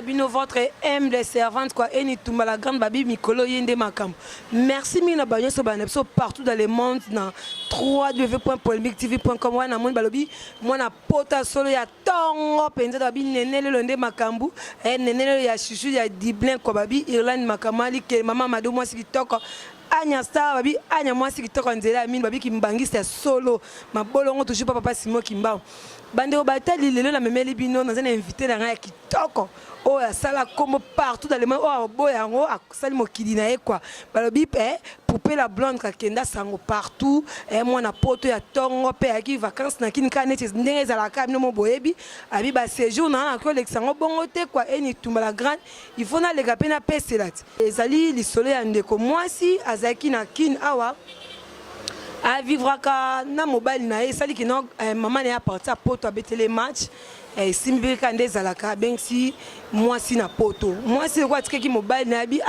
Bino votre humble servante quoi et ni tumba la grande babi mikolo yende makam. Merci mina banyo so banepso partout dans le monde na www.polemictv.com wana mon balobi mwana pota solo ya tongo penza babi nenele londe makambu nenele ya chuchu ya diblin ko babi Irlande makamali ke mama mado moi sikitoko Anya Star babi anya moi sikitoko nzela mine babi kimbangisa solo mabolongo toujours papa Simo Kimbao. Bande obatali lelo na memeli bino na zana invité na ngaya kitoko oh ya sala comme partout dans le monde oh boyango akosali mokili na ye quoi balobi poupée la blonde kakenda sango partout moi na poto ya tongo pe aki vacances na kini kanete ndenge ezalaka bino mo boyebi abi ba séjour na ko lexango bongo te quoi eni tumba la grande il faut na lega pe na peselat ezali lisolo ya ndeko mwasi azaki na kin awa a vivre na mobile na sali ki no maman ne a parti à poto abetele match simbi kande zalaka bensi mwasi na poto mwasi kwa tikeki mobile na bi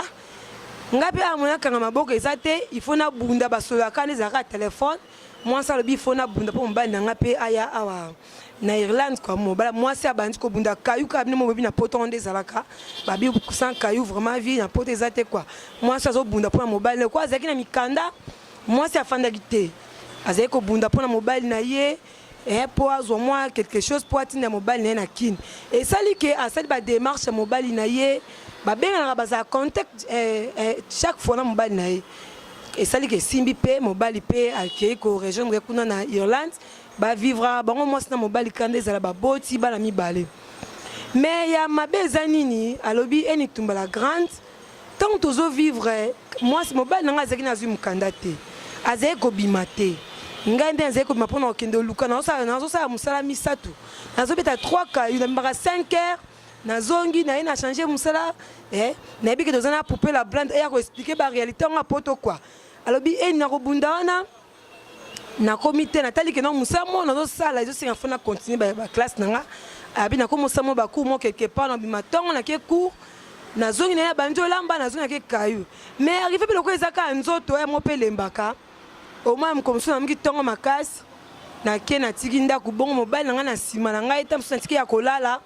ngapi amona kanga maboko ezate il faut na bunda basolo kande zalaka téléphone mwasi alobi il faut na bunda po mobile na ngapi aya awa na Irlande quoi mobile mwasi abandi ko bunda kayu ka bino mobi na poto onde zalaka babi sans kayu vraiment vie na poto ezate quoi mwasi azo bunda po mobile kwa zaki na mikanda moi c'est afin d'agiter azai ko bunda pona mobile na ye pour azwa moi quelque chose pour atteindre mobile na kin et sali ke asali ba démarche mobile na ye ba benga ba za contact chaque fois na mobile na ye et sali ke simbi pe mobile pe akei ko rejoindre kuna na Irlande ba vivre bango moi na mobile kande za ba boti ba la mibale mais ya mabeza nini alobi eni tumba la grande tant tozo vivre moi c'est mobile na ngazaki na zui mukanda te azai ko bimate ngai mbe azai ko bimapona okende luka na so musala misatu nazo beta 3 kayu na mbaka 5 heures nazongi na ina changer musala na biki dozana poupée la blonde et ya ko expliquer ba réalité nga poto quoi alobi na ko bunda wana na comité na tali ke no musamo na zo sala zo singa fona continuer ba classe nanga abi na ko musamo ba cours mo quelque part na bimatongo na ke cours na zongi na banjo lamba na zongi na ke kayu mais arrivé biloko ezaka nzoto mo pelembaka au moins comme ça na tongo makasi na ke na tiki ndako bongo mobile na nga na sima na ngai tam santiki ya kolala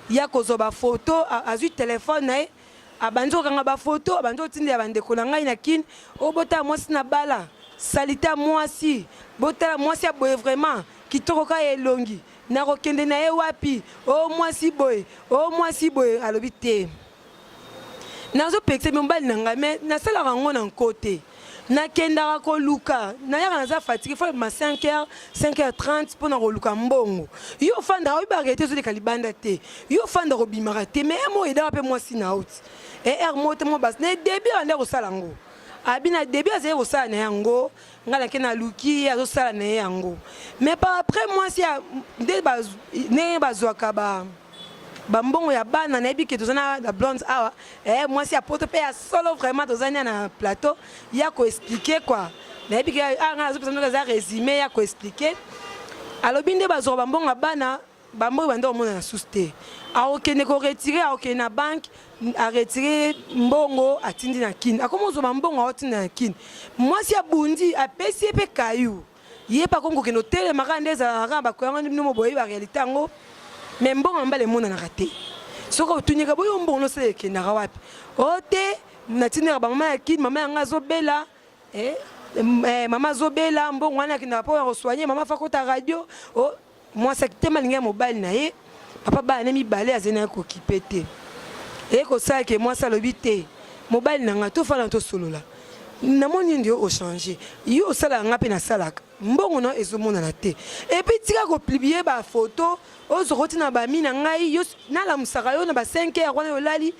ya kozoba photo azui téléphone na abanjo kanga ba photo abanjo tindi ya bandeko na ngai na kin obota mwasi na bala salita mwasi bota mwasi aboye vraiment kitoko ka elongi na kokende na ye wapi mwasi boye alobi te nazo pekse mobile na ngai mais na sala rango na côté na kenda ko luka na yaka na za fatigué faut ma 5h30 pour na ko luka mbongo yo fanda o barete zo de kalibanda te yo fanda ko bimara te mais mo eda pe moi si na out et mo te mo bas ne début ande ko sala ngo abina début azé ko sala na yango ngala ke na luki azo sala na yango mais par après moi si de baz ne bazwaka ba mbongo ya bana na ebi ke tozana la blonde awa moi si apoto pe ya solo vraiment tozana na plateau ya ko expliquer quoi na ebi ke nga zo personne za résumé ya ko expliquer alobi nde bazo ba mbongo ya bana ba mbongo bando mona na souste a okene ko retirer a okene na banque a retirer mbongo atindi na kin akomo zo ba mbongo a otindi na kin moi si abundi a pesi pe kayu ye pa kongo ke no tele makande za ramba ko ngo no boyi ba réalité ngo mais mbongo mbale mona na raté soko tunyeka boyo mbongo no se ke na wapi ote na tinera ba mama ya kin mama nga zo bela mama zo bela mbongo wana ki na po ya soigner mama fa kota radio moi ça te malinga mobile na ye papa ba na mi balé azena ko kipete ko sa ke moi ça lobité mobile na nga to fa na to solola na moni ndio o changer yo sala nga pe na salaka mbongo no ezomona na te et puis tika ko publier ba photo ozokoti na ba mina ngai yo na la musaka yo na ba 5h wana yo lali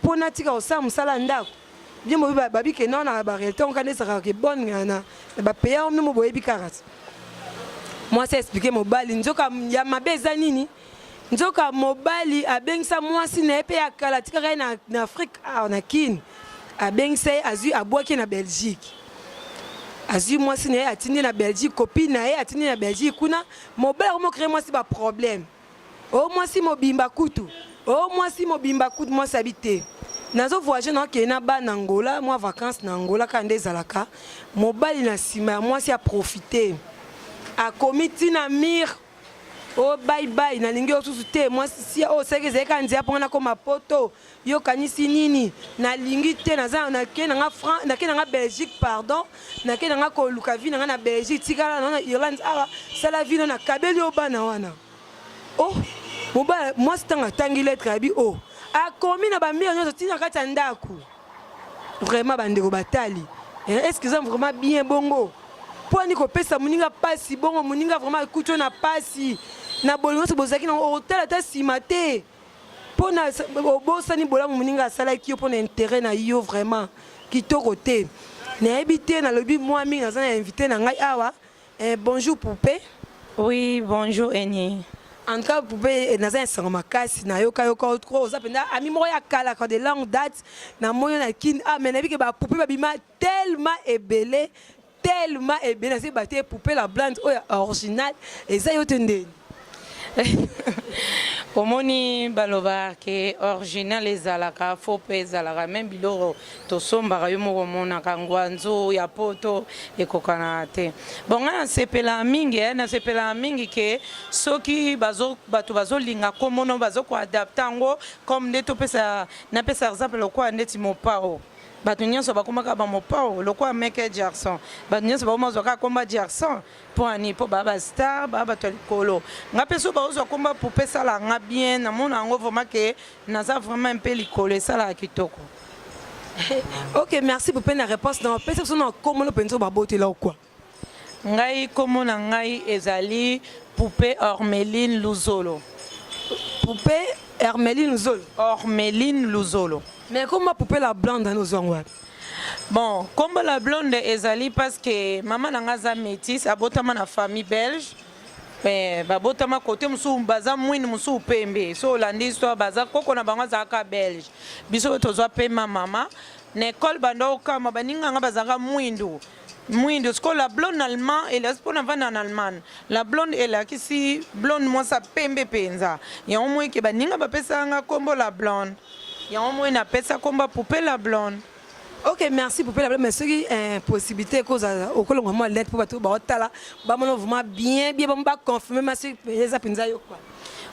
pona tika osa musala ndako bien mo babi ke non na ba réalité on connaît ça ke bonne na ba payer on mo boyebi karat moi c'est expliquer mobile nzoka ya mabeza nini nzoka mobile abengisa mwasi na epe ya kala tika na Afrique na kin abengisa azu abwaki na Belgique azu mwasi na atindi na Belgique copine na atindi na Belgique kuna mobile mo créer mwasi ba problème mwasi mobimba kutu oh moi si mobimba coup moi s'habiter nazo voyager na ke na ba na Angola moi vacances na Angola quand ezalaka mobali na sima moi si a profiter a comité na mir oh bye bye na lingi osusu te moi si oh c'est que c'est quand dia pona comme poto yo kanisi nini na lingi te na za na ke na France na ke na Belgique pardon na ke na ko luka vi na Belgique tikala na Irlande ah c'est la vie na kabeli obana wana oh mobali moi c'est un tangi lettre abi oh a commis na ba mire nyoso tina kati ndaku vraiment bandeko batali est-ce que ça vraiment bien bongo pour ni ko pesa muninga pasi bongo muninga vraiment kuto na pasi na bolingo so bozaki na hotel ata simate pour na bosa ni bola muninga sala ki pour na intérêt na yo vraiment kitoko te na habité na lobi moi mi na invité na ngai awa bonjour poupée. Oui bonjour Eni. En tout cas, vous pouvez dans un sang makasi na yoka yoka trop ça penda ami moya kala quand de longue date na moyo na kin ah mais na bi ke ba poupée ba bima tellement ébélé c'est batté poupée la blonde originale et ça yo tende Omoni baloba ke original ezalaka faux pe ezalaka même biloro to sombaka yo moko mona kangwanzo ya poto ekokana te bon na sepela mingi ke soki bato bazolinga komono bazoko adapter ngo comme nde to pesa na pesa exemple kwa ndeti mopao bato nyonso bakomaka ba mopao lokwa meke Jackson bato nyonso bakomaka komba Jackson pour ani po baba star baba to likolo nga peso ba ozo komba pour pesa la nga bien na mona ngo vraiment que naza vraiment un peu likolo sala kitoko. OK merci pour la réponse dans pesa sono comment le penso ba bote là ou quoi ngai komo na ngai ezali poupée Ormeline Luzolo. Poupée Ormeline Luzolo. Ormeline Luzolo. Mais comment poupée la blonde dans nos ongles? Bon, comme la blonde ezali parce que maman nanga za métisse abotama na famille belge. Mais babotama côté musu baza mwini musu pembe. So landi histoire baza koko na bango za ka belge. Biso tozwa pema mama. Na école bando kama baninga nga bazanga mwindu. Mwindu sko la blonde allemand et la spona vana en allemand. La blonde est là qui si blonde moi sa pembe penza. Ya omwe ke baninga bapesa nga kombo la blonde. Ya omwe na pesa komba poupée la blonde. OK merci poupée la blonde mais c'est une possibilité cause au colon moi lettre pour bato ba otala ba mono vraiment bien ba confirmer ma sur les apinza yo quoi.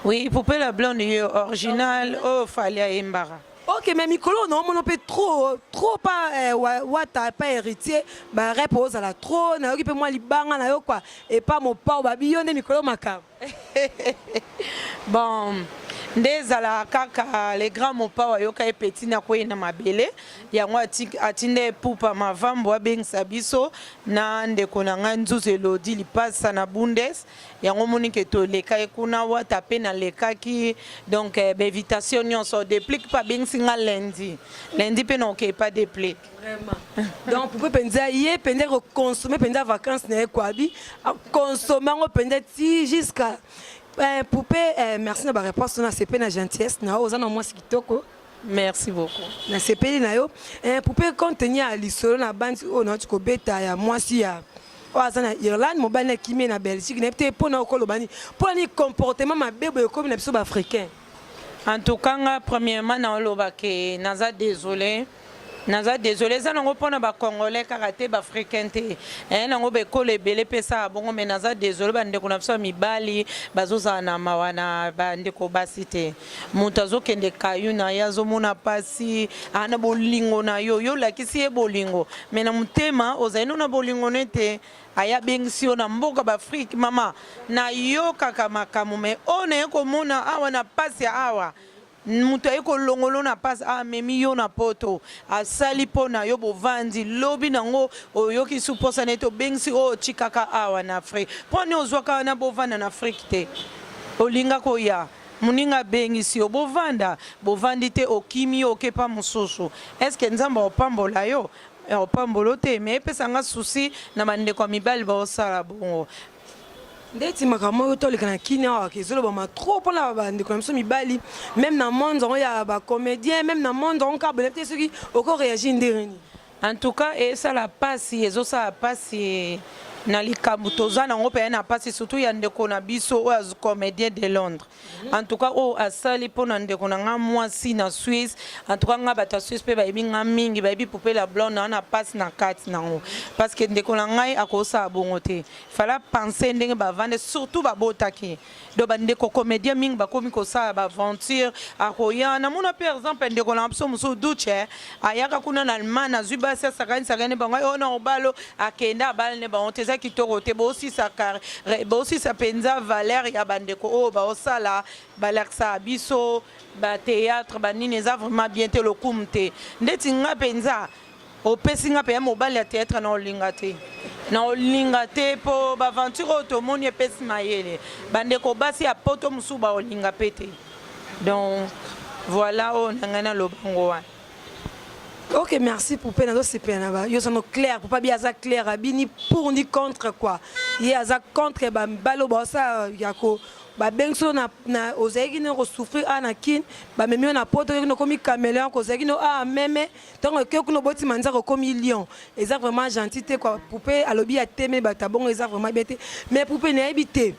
Oui poupée la blonde original oh Falia Embara. OK mais Mikolo non on peut trop pas wata pas héritier ba repose à la trop na occupé moi libanga na yo quoi et pas mon pa ba biyonde Mikolo makam. Bon ndezala kaka les grands mopa yoka e petit na ko ina mabele yango atinde pupa mavambo abengisa biso na ndeko na nga nzuzu elodi lipasa na bundes yango monike to leka ekuna wata pe na leka ki donc invitation nyonso déplique pas bengsinga lundi pe non ke pas déplique vraiment donc pouvez penser hier penser consommer penser vacances na quoi bi consommer on penser ti jusqu'à poupée merci na ba réponse na CP na gentillesse na ozana moi kitoko. Merci beaucoup. Na CP na yo poupée contenir à l'isolo na bandi o na tiko beta ya moi si ya ozana Irlande mobile na kimi na Belgique na peut pour na kolobani pour ni comportement mabebo comme na biso ba africain. En tout cas premièrement na oloba ke naza désolé ça nango pona ba congolais karaté ba africain te nango be ko lebele pesa bongo mais naza désolé bande ko na biso mibali bazoza na mawana bande ko basite mutu azokende kayuna yazo mona pasi ana bolingo na yo lakisi e bolingo mais na mutema ozaino na bolingo nete aya bengisi na mboka ba Afrique mama na yo kaka makamu me one ko mona awa na pasi awa mutu eko longolo na passe memi yo na poto asali pona yo bovandi lobi nango oyoki suposa neto bengsi o chikaka awa na Afrique poni ozwaka na bovanda na Afrique te olinga ko ya muninga bengisi o bovandi te okimi okepa mususu est-ce que nzamba opambola yo opambolo te mais pesa nga souci na mande kwa mibali ba osala bongo ndeti makambo to le kana kina wa kezolo ba trop pour la bande comme ça mibali même na monde on ya ba comédien même na monde on ka bonne peut-être ceux qui encore réagir ndereni en tout cas et ça la passe ezo ça passe na likambo toza nango pe na pasi surtout ya ndeko na biso o az comédien de Londres. En tout cas o asali pona ndeko na nga mwasi na Suisse. En tout cas nga bata Suisse pe ba ibi nga mingi ba ibi poupée la blonde na passe na kati nango parce que ndeko na ngai akosa bongo te. Fala penser ndenge ba vande surtout ba botaki. Do ba ndeko comédien mingi ba komi ko sa ba aventure akoya na mona par exemple ndeko na biso muso duche ayaka kuna na Allemagne na zuba sa sakani bango ona obalo akenda bal ne ba onteza kitoko te bo aussi sa penza valeur ya bandeko o ba osala balaksa biso ba théâtre ba nini za vraiment bien te lokumte ndeti nga penza o pesinga pe ya mobile ya théâtre na olinga te po ba aventure automoni e pesi mayele bandeko basi ya poto musuba olinga pete donc voilà on ngana lobango wa. Ok, merci pour peine c'est peine ba yo sono clair pour pas bien ça clair abini pour ni contre quoi il y a ça contre ba balo ba ça yako ba bengso na ozeki ne souffrir anakin ba memi na poto no komi caméléon ko zeki no meme tant que kuno boti manza ko komi lion et ça vraiment gentilité quoi poupée alobi a teme ba tabon et ça vraiment bête mais poupée na habité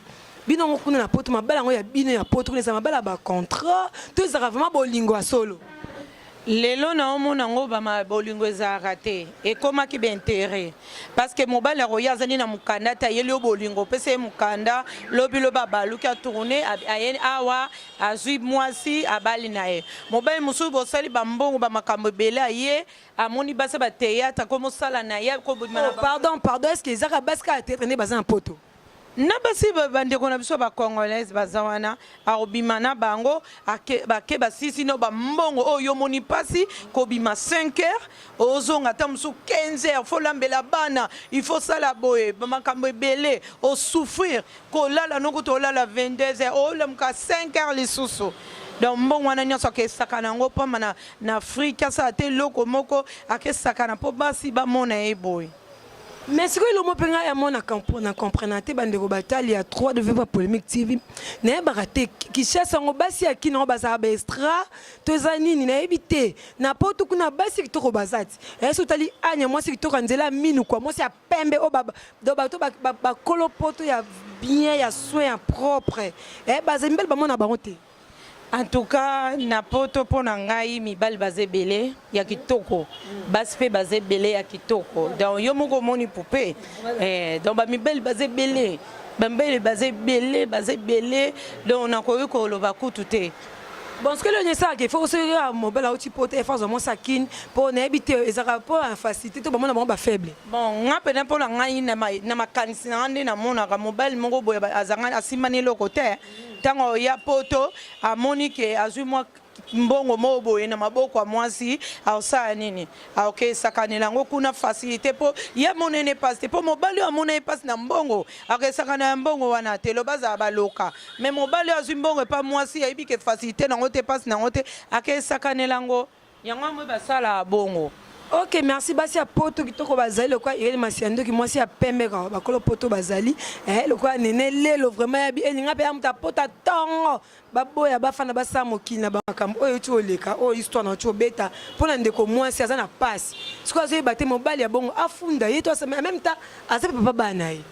bino kuna na poto mabala ngo ya bino ya poto kuna ça mabala ba contrat tout ça vraiment bolingo a solo. Lelo na omona ngo ba ma bolingo ezaka te ekomaki b'intérêt parce que mobile roya zani na mukanda ta yeli bolingo pese mukanda lobilo baba luka tourner ayen awa azui mwasi abali nae mobile musu bo sali ba mbongo ba makambo bela ye amoni basa ba théâtre comme sala na ye ko pardon est-ce que ezaka baska te traîner bazan poto na basi bandeko na biso ba congolaise bazawana arobimana bango ake basisi no ba mbongo oyo moni pasi ko bima 5 heures ozonga ta musu 15 heures faut lambela bana il faut sala boye ba makambo ebele o souffrir ko lala noko to lala 22 heures o lamka 5 heures lisusu donc mbongo wana nyonso ke sakana ngo pa na Afrika sa te loko moko ake sakana po basi ba mona e boye. Mais ce que le mot penga ya mona na comprenante bandeko batali ya 3 de pas polémique TV na barate ki chasse ngo basi ya kino baza ba extra to zanini na ebité na poto kuna basi to ko bazati eso tali anya moi si to kanzela minu kwa moi si ya pembe o baba do ba to ba kolo poto ya bien ya soin propre bazembel ba mona barote. En tout cas, na poto pona ngai mibali baze belé ya kitoko. Baspe baze belé ya kitoko. Donc yo moko moni poupée. Donc ba mibali baze belé. Bambele baze belé. Donc on a koyo ko lo ba kututé. Bon, ce que le nessa qu'il faut aussi mobile au type pote efforts vraiment sakine pour n'habiter ezaka pour facilité to bamona ba faible. Bon, nga pena pona ngai na makanisi na ande na mona ka mobile moko boya azanga asimani lokote. Tango ya poto amoni ke azui moi mbongo mobo na maboko ya mwasi aosa nini aoke sakanela ngo kuna facilité po ya monene passe po mobali ya monene passe na mbongo ake sakana mbongo wana te lo baza baloka mais mobali azui mbongo pa mwasi ya ibike facilité na ngote passe na ngote ake sakanela ngo yango mo basala bongo. Ok, merci. Basi a poto qui toko bazali le quoi il masiando qui moi si a pembe ka ba kolo poto bazali le quoi nene lelo vraiment ya bi elinga pe amuta pota tongo ba boya ba fana ba sa mokili na ba kam oyo ti oleka o histoire na ti obeta pona ndeko moi si azana passe ce quoi zo baté mobali ya bongo afunda ye to en même temps asa papa bana ye.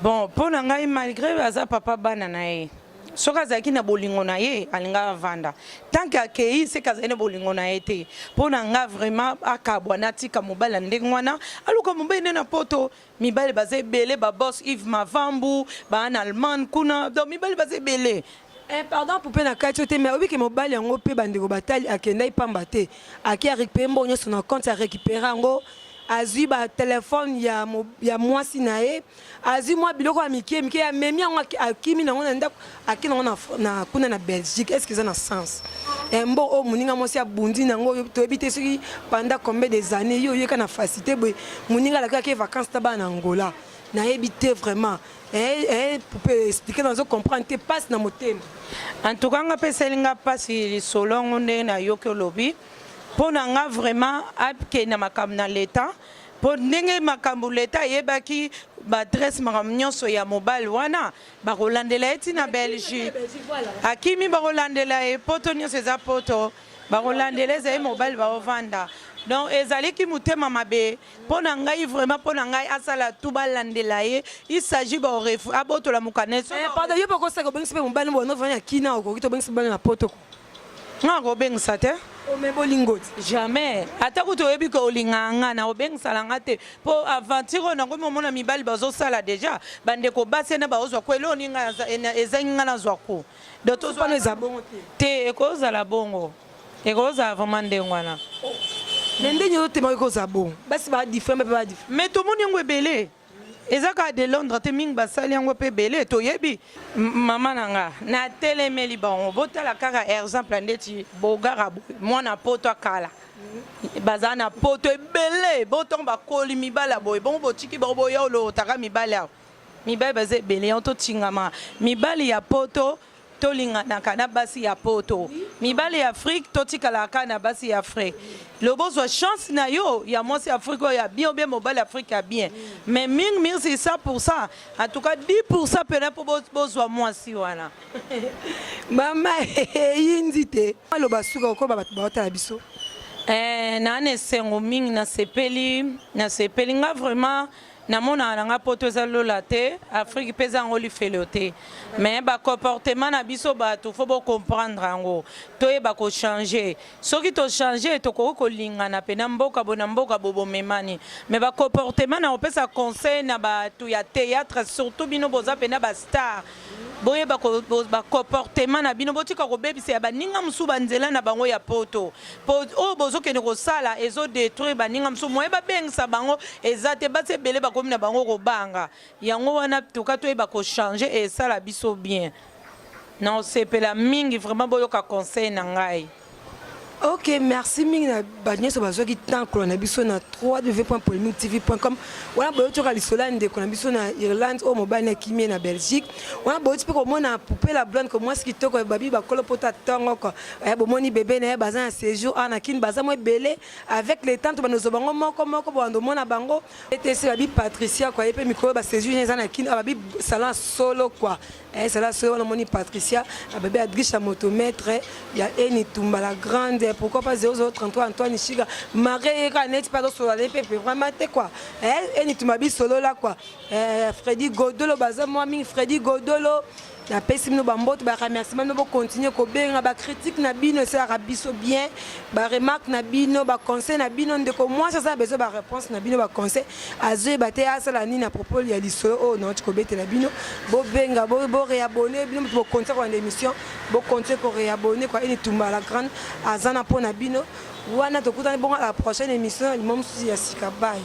Bon pona ngai malgré asa papa bana na ye soka zaki na bolingo na ye alinga vanda tant que akei se kaza na bolingo na ye te pona nga vraiment akabwa na tika mobala ndengwana aluka mobene na poto mibale baze belé ba boss Yves Mavambu ba en Allemagne kuna donc mibale baze belé. Pardon pour pena kati te mais obi ke mobali yango pe bandeko batali akenda ipamba te aki récupérer mbonyo sur na compte a récupérer ngo azui ba téléphone ya mwasi na ye azui mwa biloko ya mike ya memi yango akimi nango na ndako akina ngo na kuna na Belgique est-ce que ça na sens mbo o muninga mwasi abundi nango toyebi te soki pendant combien des années yo yeka na facilité boye muninga la ke vacances taba na Angola na ebité vraiment pour expliquer dans comprendre te passe na motema. En tout cas nga peselinga passe solongo nde na yoke lobi pona nga vraiment apke na makambo na leta po ndenge makambo leta yebaki ba adresse makambo nyonso ya mobile wana ba rolandela eti na Belgique akimi ba rolandela e poto nyonso eza poto ba rolandela eza mobile ba ovanda donc ezalaki motema mabe mpo na ngai vraiment mpo na ngai asala tu balandela ye il s'agit abotola mokane pardon yo bakosaka obengisi mpe mobali bono vani ya kina okoki tobengisi mobali na potoko nga kobengisa te ome bolingo te jamais ata kutu oyebi ke olingaka nga na obengisala nga te mpo aventure oyo nango momona mibali bazosala deja bandeko basi ena baozwa ko elo oninga ezangi nga nazwa ko dotopano eza bongo te ekozala bongo ekozala vraiment ndenge wana me ndenge otemaki kozala bongo basi badifreme mpe badifreme mais tomoni yango ebele eza kaka de Londres te mingi basali yango mpe ebele toyebi mama na nga natelemeli bango botala kaka exemple ndeti bogara mwana poto akala bazala na poto ebele botongo bakoli mibali ya boye bongo botiki bango boya olotaka mibali awo mibali baza ebele yango totingama mibali ya poto tolinganaka na basi ya poto mibali ya Afrique totikalaka na basi ya Afrique lobozwa chance na yo ya mwasi Afrique oyo ya bien ou bien mobali Afrique ya bien mais mingi c'est ça pour ça en tout cas 10% pena po bozwa mwasi wana mama yindi te aloba suka ko bato baotala biso na esengo mingi nasepeli nga vraiment namona nanga poto eza lola te Afrique mpe eza yango lifelo te mais bacomportement na biso bato fo bocomprendre yango toyeba kochange soki tochange tokoki kolingana mpe na mboka bobomemani mais bacomportement na kopesa conseil na bato ya théâtre surtout bino boza mpe na bastar boyeba bacomportement na bino botika kobebisa ya baninga mosusu banzela na bango ya poto oyo bozokende kosala ezodétruire baninga mosusu moye babengisa bango eza te basi ebele bakomi na bango kobanga yango wana toka toyeba kochange esala biso bien na osepela mingi vraiment boyoka conseil na ngai. Ok, merci mingi na banyes so bazwaki temps kolona biso na www.polémiquetv.com wana boyo toka lisola ndeko na biso na Irlande o mobile na kimie na Belgique wana boyo pe komona poupée la blonde ko mwasi kitoko babi bakolo pota tongo ko bomoni bébé na baza na séjour ana kin baza mo belé avec les tantes banozo bango moko bondo mona bango ETC babi Patricia quoi et pe micro ba séjour na kin babi salon solo quoi c'est là solo moni Patricia babi Adriche à motomètre ya Eni Tumba la grande pourquoi pas 0033 Antoine Chiga Marie Canet pas sur la DP vraiment te quoi et ni tu m'habilles solo là quoi Freddy Godolo baza moi ming Freddy Godolo na pesi no bambote ba remerciement no continuer ko benga ba critique na bino c'est arabiso bien ba remarque na bino ba conseil na bino ndeko moi ça besoin ba réponse na bino ba conseil azoe baté asala ni na propos ya lisolo oh non tu ko betela bino bo benga bo réabonner bino bo conseil ko émission bo conseil ko réabonner quoi Eni Tumba la grande azana pona bino wana tokutana bonga la prochaine émission imam susi ya sika bye.